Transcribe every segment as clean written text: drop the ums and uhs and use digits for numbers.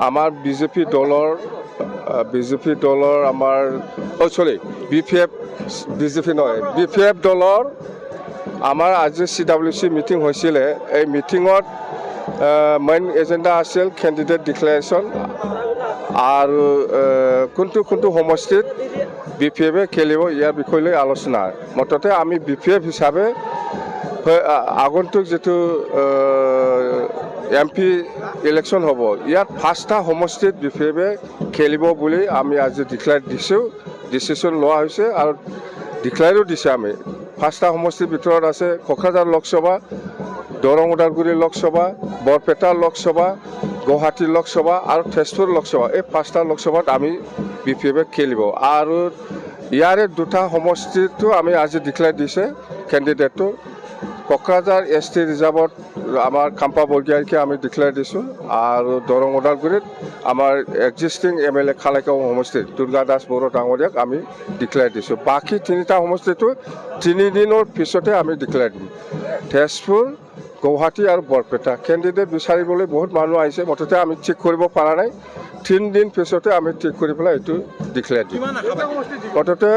আমাৰ বিজেপি দলৰ আমাৰ চৰি BPF বিজেপি নহয় BPF দলৰ আমাৰ আজি CWC মিটিং হৈছিলে। এই মিটিঙত মেইন এজেণ্ডা আছিল কেণ্ডিডেট ডিক্লেৰেশ্যন আৰু কোনটো সমষ্টিত BPF-এ খেলিব ইয়াৰ বিষয় লৈ আলোচনা। মুঠতে আমি BPF হিচাপে আগন্তুক যেটো MP ইলেকশ্যন হ'ব ইয়াত 5টা সমষ্টিত BPF-এ খেলিব বুলি আমি আজি ডিচিশ্যন লোৱা হৈছে আৰু ডিক্লেয়াৰো দিছে। আমি 5টা সমষ্টিৰ ভিতৰত আছে কোকৰাঝাৰ লোকসভা, দৰং ওদালগুৰি লোকসভা, বৰপেটা লোকসভা, গুৱাহাটী লোকসভা আৰু তেজপুৰ লোকসভা। এই 5টা লোকসভাত আমি BPF-এ খেলিব আৰু ইয়াৰে 2টা সমষ্টিটো আমি আজি ডিক্লেয়াৰ দিছে কেণ্ডিডেটটো। কোকৰাঝাৰ ST ৰিজাৰ্ভত আমাৰ কাম্পা বৰগীয়াৰীকে আমি ডিক্লেয়াৰ দিছোঁ আৰু দৰং ওদালগুৰিত আমাৰ এক্সিষ্টিং MLA খালেগাঁও সমষ্টিত দুৰ্গা দাস বড়ো ডাঙৰীয়াক আমি ডিক্লেয়াৰ দিছোঁ। বাকী 3টা সমষ্টিটো 3 দিনৰ পিছতে আমি ডিক্লেয়াৰ দিম। তেজপুৰ, গুৱাহাটী আৰু বৰপেটা কেণ্ডিডেট বিচাৰিবলৈ বহুত মানুহ আহিছে। মুঠতে আমি ঠিক কৰিব পৰা নাই। 3 দিন পিছতে আমি ঠিক কৰি পেলাই এইটো ডিক্লেয়াৰ দিম। মুঠতে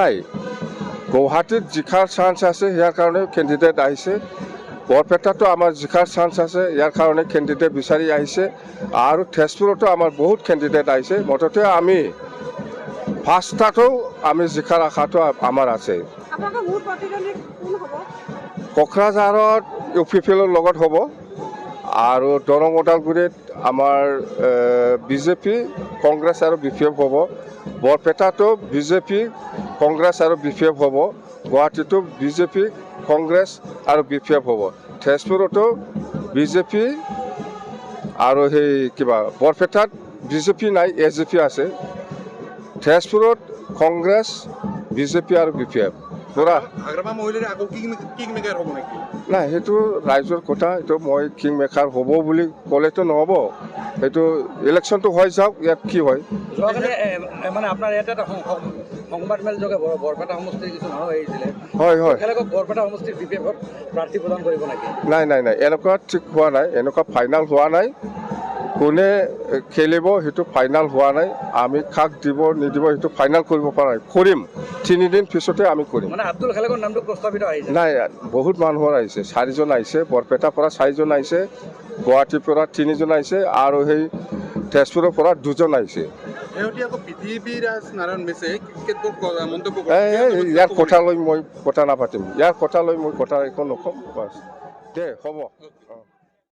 নাই গুৱাহাটীত জিকাৰ চান্স আছে, ইয়াৰ কাৰণে কেণ্ডিডেট আহিছে। বৰপেটাতো আমাৰ জিকাৰ চান্স আছে, ইয়াৰ কাৰণে কেণ্ডিডেট বিচাৰি আহিছে আৰু তেজপুৰতো আমাৰ বহুত কেণ্ডিডেট আহিছে। মুঠতে আমি 5টাতো আমি জিকাৰ আশাটো আমাৰ আছে। কোকৰাঝাৰত UPPৰ লগত হ'ব আৰু দৰং ওদালগুৰিত আমাৰ BJP, কংগ্ৰেছ আৰু BPF হ'ব। বৰপেটাতো BJP, কংগ্ৰেছ আৰু BPF হ'ব। গুৱাহাটীতো BJP, কংগ্ৰেছ আৰু BPF হ'ব। তেজপুৰতো BJP আৰু বৰপেটাত BJP নাই, SJP আছে। তেজপুৰত কংগ্ৰেছ, BJP আৰু BPF। নাই, সেইটো ৰাইজৰ কথা। এইটো মই কিং মেকাৰ হ'ব বুলি ক'লেতো নহ'ব। সেইটো ইলেকশ্যনটো হৈ যাওক, ইয়াত কি হয়। মানে আপোনাৰ ইয়াতে এটা সংবাদ মেল যোগে বৰপেটা সমষ্টিৰ কিছু মানুহ আহিছিলে। হয় বৰপেটা সমষ্টিৰ BPF-ত প্ৰাৰ্থী প্ৰদান কৰিব নেকি? নাই, এনেকুৱা ঠিক হোৱা নাই, এনেকুৱা ফাইনেল হোৱা নাই। কোনে খেলিব সেইটো ফাইনেল হোৱা নাই। আমি কাক দিব নিদিব সেইটো ফাইনেল কৰিব পৰা নাই। কৰিম 3 দিন পিছতে আমি কৰিম। মানে আব্দুল খালেকৰ নামটো প্ৰস্তাৱিত আহিছে? নাই, বহুত মানুহৰ আহিছে। 4জন আহিছে, বৰপেটাৰ পৰা 4জন আহিছে, গুৱাহাটীৰ পৰা 3জন আহিছে আৰু তেজপুৰৰ পৰা 2জন আহিছে। ইয়াৰ কথা লৈ মই কথা নাপাতিম। ইয়াৰ কথা লৈ মই কথা একো নক'ম। বাছ দে হ'ব।